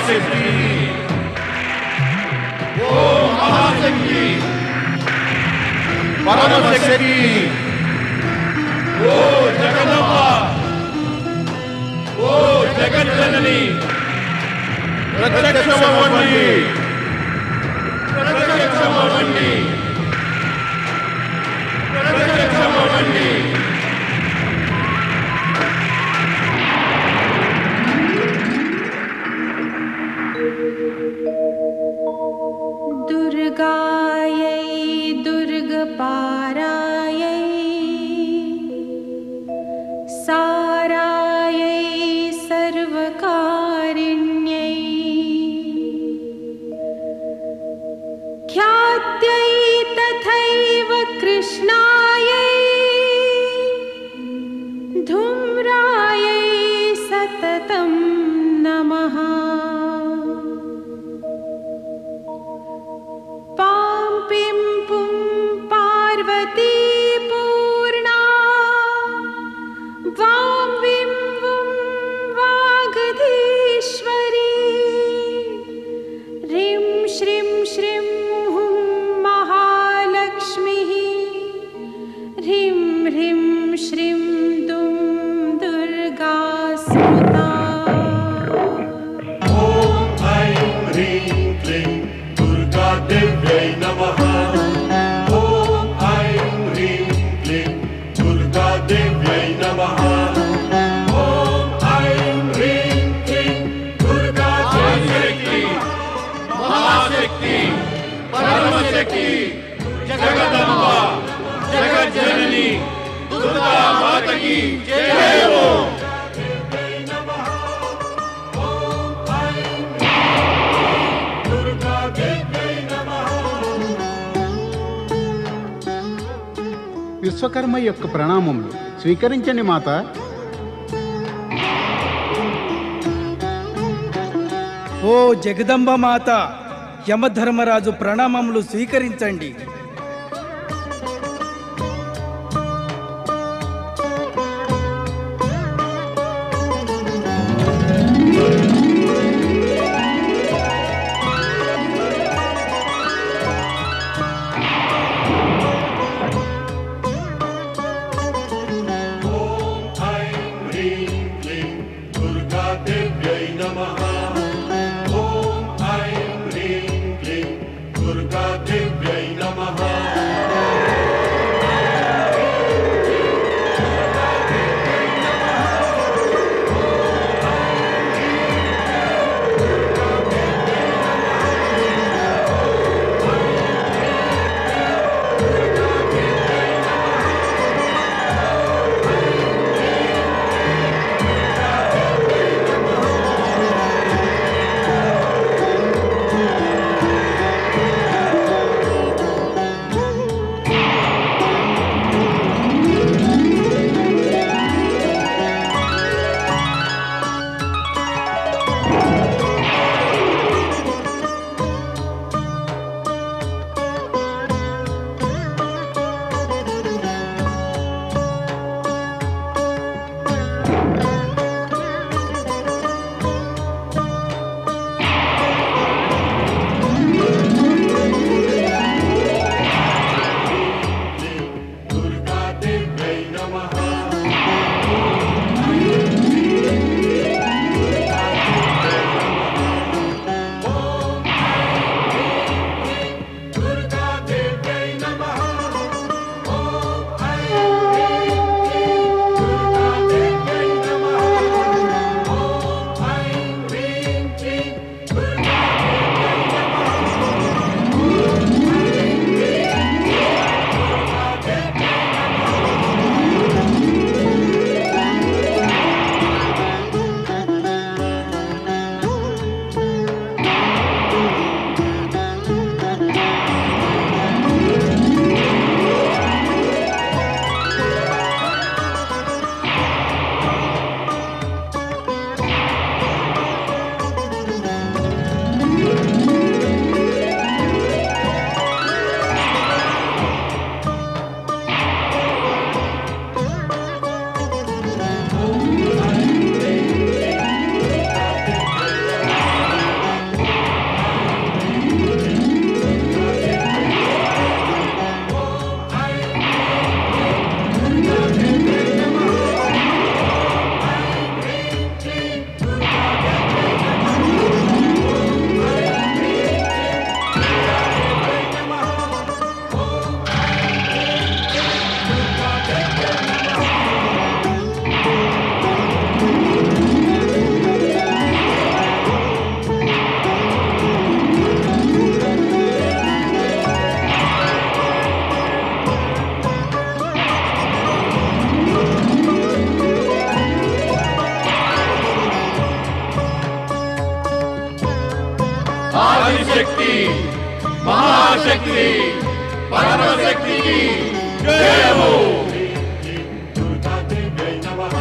महाशक्ति ओम महाशक्ति परमशक्ति ओ जगदम्बा ओ जगज्जननी प्रत्यक्षमवंडी प्रत्यक्षमवंडी प्रत्यक्षमवंडी दुर्गायै दुर्गपारायै सारायै सर्वकारिण्यै ख्यात्यै तथैव कृष्णायै धूम्रायै सततं नमः। पां पिं पुं पार्वती पूर्णा वां विं वुं वागधीश्वरी ह्रीं श्रीं श्रीं हुं महालक्ष्मीः ह्रीं ह्रीं श्रीं दुं दुर्गा स्मृता। ॐ ऐं ह्रीं क्लीं दुर्गा देव्यै नमः। ॐ ऐं ह्रीं क्लीं दुर्गा देव्यै नमः। ॐ ऐं ह्रीं क्लीं दुर्गा देव्यै महाशक्ति परमशक्ति जगदम्बा जगज्जननी दुर्गा माता की जय हो। విశ్వకర్మ యొక్క ప్రణామములు స్వీకరించండి మాత. ఓ జగదంబ మాత, యమధర్మరాజు ప్రణామములు స్వీకరించండి. మహాశక్తి మహాశక్తి పరమశక్తికి జయము. दुर्गा देव्यै नमः.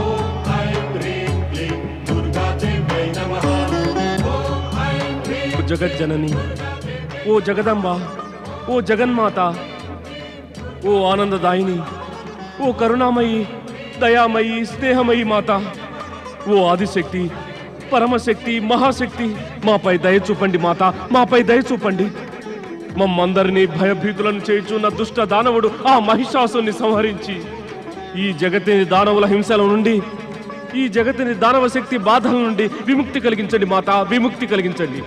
ॐ ऐं ह्रीं क्लीं दुर्गा देव्यै नमः. ॐ ऐं ह्रीं జగజ్జనని, ఓ జగదంబ, ఓ జగన్మాత, ఓ ఆనందదాయిని, ఓ కరుణామయి, దయామయి, స్నేహమయి మాత, ఓ ఆదిశక్తి, పరమశక్తి, మహాశక్తి, మాపై దయ చూపండి మాత, మాపై దయ చూపండి. మమ్మందరినీ భయభీతులను చేయుచున్న దుష్ట దానవుడు ఆ మహిషాసుని సంహరించి ఈ జగతిని దానవుల హింసల నుండి, ఈ జగతిని దానవ శక్తి బాధల నుండి విముక్తి కలిగించండి మాత, విముక్తి కలిగించండి.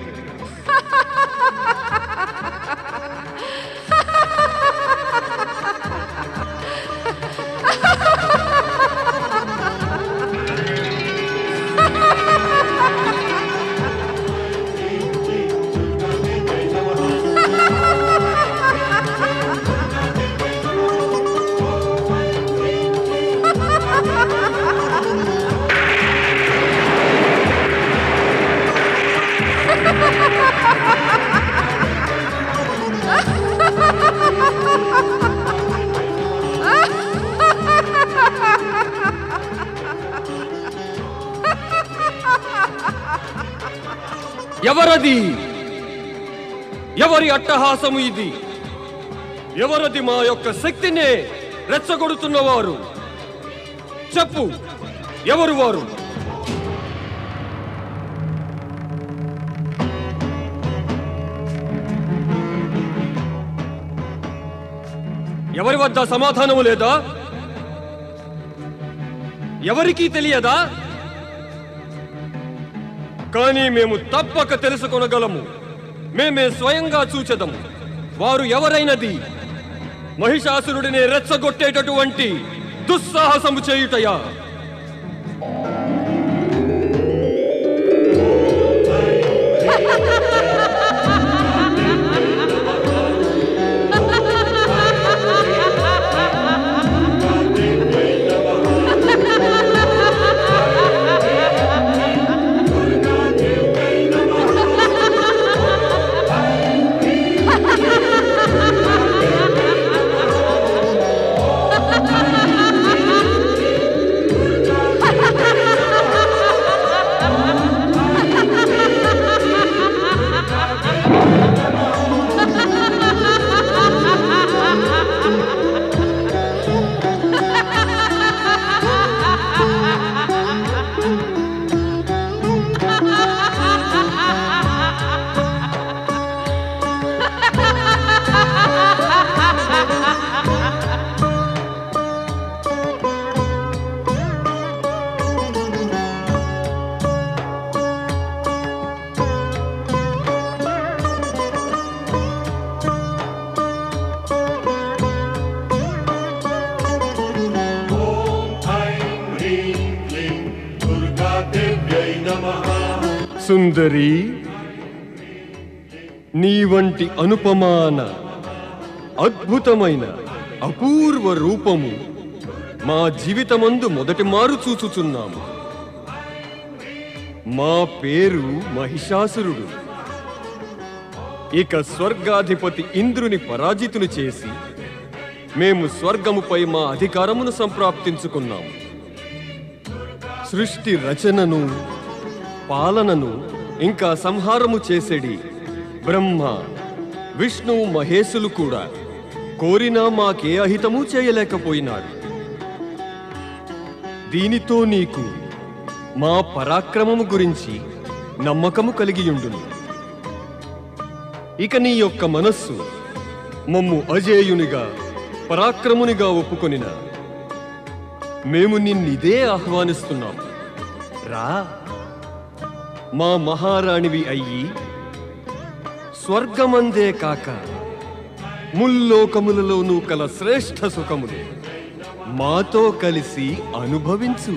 ఎవరది? ఎవరి అట్టహాసము ఇది? ఎవరది మా యొక్క శక్తినే రెచ్చగొడుతున్నవారు? చెప్పు, ఎవరు వారు? ఎవరి వద్ద సమాధానము లేదా? ఎవరికీ తెలియదా? కానీ మేము తప్పక తెలుసుకొనగలము. మేమే స్వయంగా చూచెదము. వారు ఎవరైనది మహిషాసురుడిని రెచ్చగొట్టేటటువంటి దుస్సాహసము చేయుటయా? సుందరి, నీ వంటి అనుపమాన అద్భుతమైన అపూర్వ రూపము మా జీవితమందు మొదటి మారు చూచుచున్నాము. మా పేరు మహిషాసురుడు. ఇక స్వర్గాధిపతి ఇంద్రుని పరాజితులు చేసి మేము స్వర్గముపై మా అధికారమును సంప్రాప్తించుకున్నాము. సృష్టి రచనను, పాలనను ఇంకా సంహారము చేసేడి బ్రహ్మ, విష్ణు, మహేశులు కూడా కోరినా మాకే అహితము చేయలేకపోయినారు. దీనితో నీకు మా పరాక్రమము గురించి నమ్మకము కలిగియుండును. ఇక నీ యొక్క మనస్సు మమ్ము అజేయునిగా, పరాక్రమునిగా ఒప్పుకొనిన మేము నిన్నిదే ఆహ్వానిస్తున్నాము. రా, మా మహారాణివి అయ్యి స్వర్గమందే కాక ముల్లోకములలోనూ కల శ్రేష్ఠ సుఖములు మాతో కలిసి అనుభవించు.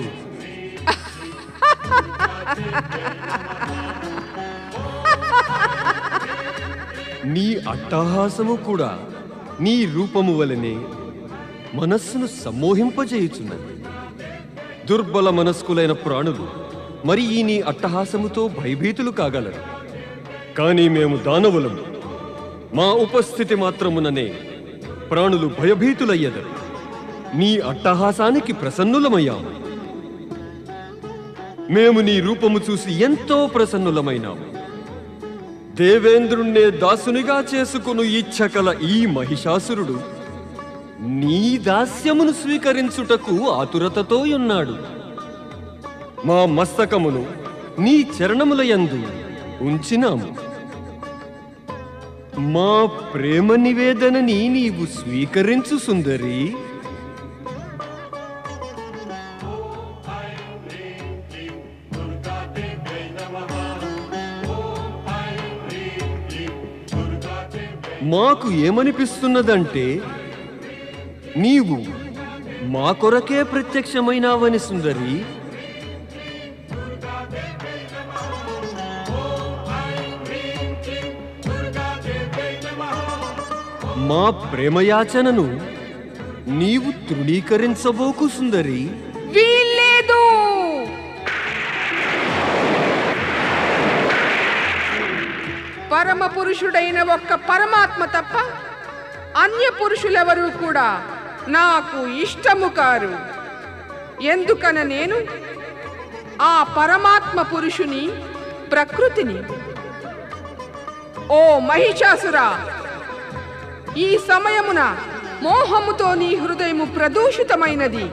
నీ అట్టహాసము కూడా నీ రూపము వలనే మనస్సును సమ్మోహింపజేయుచున్నది. దుర్బల మనస్కులైన ప్రాణులు మరి ఈ నీ అట్టహాసముతో భయభీతులు కాగలరు. కానీ మేము దానవులము. మా ఉపస్థితి మాత్రముననే ప్రాణులు భయభీతులయ్యదరు. నీ అట్టహాసానికి ప్రసన్నులమయ్యాము. మేము నీ రూపము చూసి ఎంతో ప్రసన్నులమైనాము. దేవేంద్రుణ్ణే దాసునిగా చేసుకుని ఇచ్చకల ఈ మహిషాసురుడు నీ దాస్యమును స్వీకరించుటకు ఆతురతతో ఉన్నాడు. మా మస్తకమును నీ చరణములయందు ఉంచినాము. మా ప్రేమ నివేదనని నీవు స్వీకరించు సుందరి. మాకు ఏమనిపిస్తున్నదంటే నీవు మా కొరకే ప్రత్యక్షమైనావని సుందరి. మా ప్రేమయాచనను నీవు తృణీకరించబోకు సుందరి. వీల్లేదు. పరమ పురుషుడైన ఒక్క పరమాత్మ తప్ప అన్య పురుషులెవరూ కూడా నాకు ఇష్టము కారు. ఎందుకన నేను ఆ పరమాత్మ పురుషుని ప్రకృతిని. ఓ మహిషాసురా, ఈ సమయమున మోహముతో నీ హృదయము ప్రదూషితమైనది.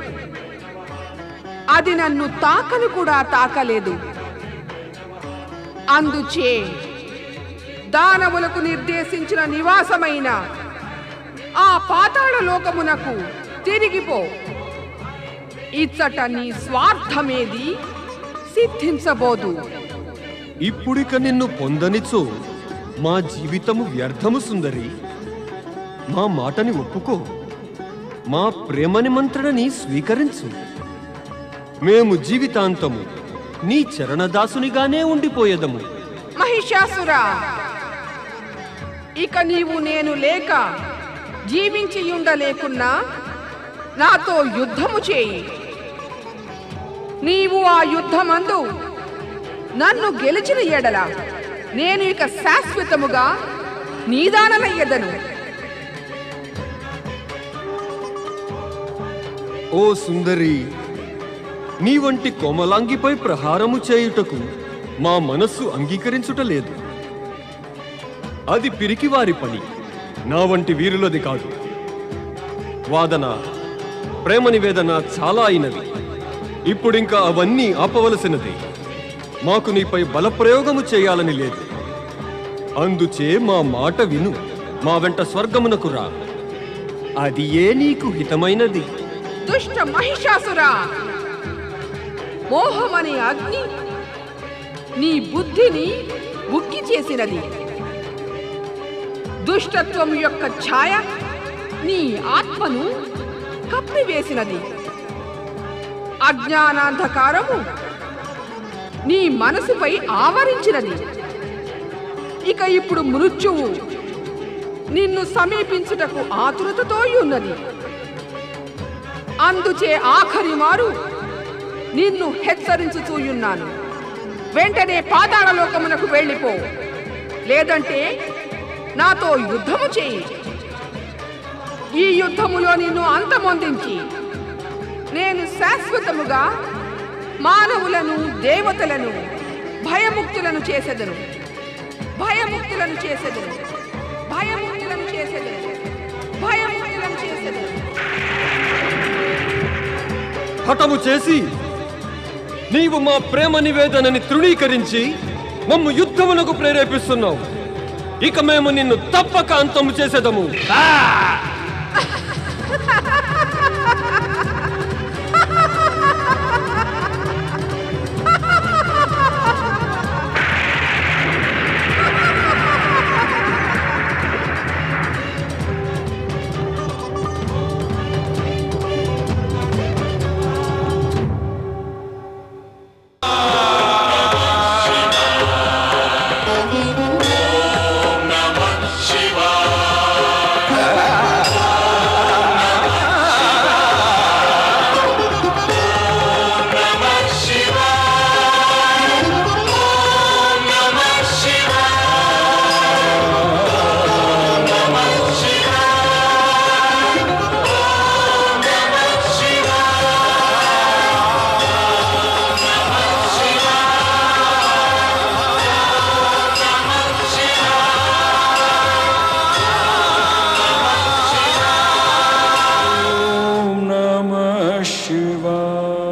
అది నన్ను తాకను కూడా తాకలేదు. అందుచే దానవులకు నిర్దేశించిన నివాసమైన ఆ పాతాళ లోకమునకు తిరిగిపో. ఇచ్చట నీ స్వార్థమేది సిద్ధించబోదు. ఇప్పుడిక నిన్ను పొందనిచో మా జీవితము వ్యర్థము సుందరి. మా మాటని ఒప్పుకో. మా ప్రేమ నిమంత్రణని స్వీకరించు. మేము జీవితాంతము నీ చరణదాసునిగానే ఉండిపోయేదము. మహిషాసురా, ఇక నీవు నేను లేక జీవించియుండలేకున్నా నాతో యుద్ధము చేయి. నీవు ఆ యుద్ధమందు నన్ను గెలిచిన ఎడల నేను ఇక శాశ్వతముగా నీదానమయ్యదను. ఓ సుందరి, నీ వంటి కోమలాంగిపై ప్రహారము చేయుటకు మా మనస్సు అంగీకరించుటలేదు. అది పిరికివారి పని, నా వంటి వీరులది కాదు. వాదన, ప్రేమ నివేదన చాలా అయినవి. ఇప్పుడింకా అవన్నీ ఆపవలసినది. మాకు నీపై బలప్రయోగము చేయాలని లేదు. అందుచే మా మాట విను. మా వెంట స్వర్గమునకు రా. అది ఏ నీకు హితమైనది. దుష్ట మహిషాసురా, మోహమనే అగ్ని నీ బుద్ధిని ఉక్కి చేసినది. దుష్టత్వం యొక్క ఛాయ నీ ఆత్మను కప్పివేసినది. అజ్ఞానాంధకారము నీ మనసుపై ఆవరించినది. ఇక ఇప్పుడు మృత్యువు నిన్ను సమీపించుటకు ఆతురతతో ఉన్నది. అందుచే ఆఖరి మారు నిన్ను హెచ్చరించుతూయున్నాను. వెంటనే పాతాళ లోకమునకు వెళ్ళిపో. లేదంటే నాతో యుద్ధము చేయి. ఈ యుద్ధములో నిన్ను అంతమొందించి నేను శాశ్వతముగా మానవులను దేవతలను భయముక్తులను చేసెదను. భయముక్తులను చేసెదను. భయముక్తులను చేసెదను. భయముక్తులను చేసెదను. హఠము చేసి నీవు మా ప్రేమ నివేదనని తృణీకరించి మమ్ము యుద్ధమునకు ప్రేరేపిస్తున్నావు. ఇక మేము నిన్ను తప్పక అంతము చేసేదము. Shiva. शिवाय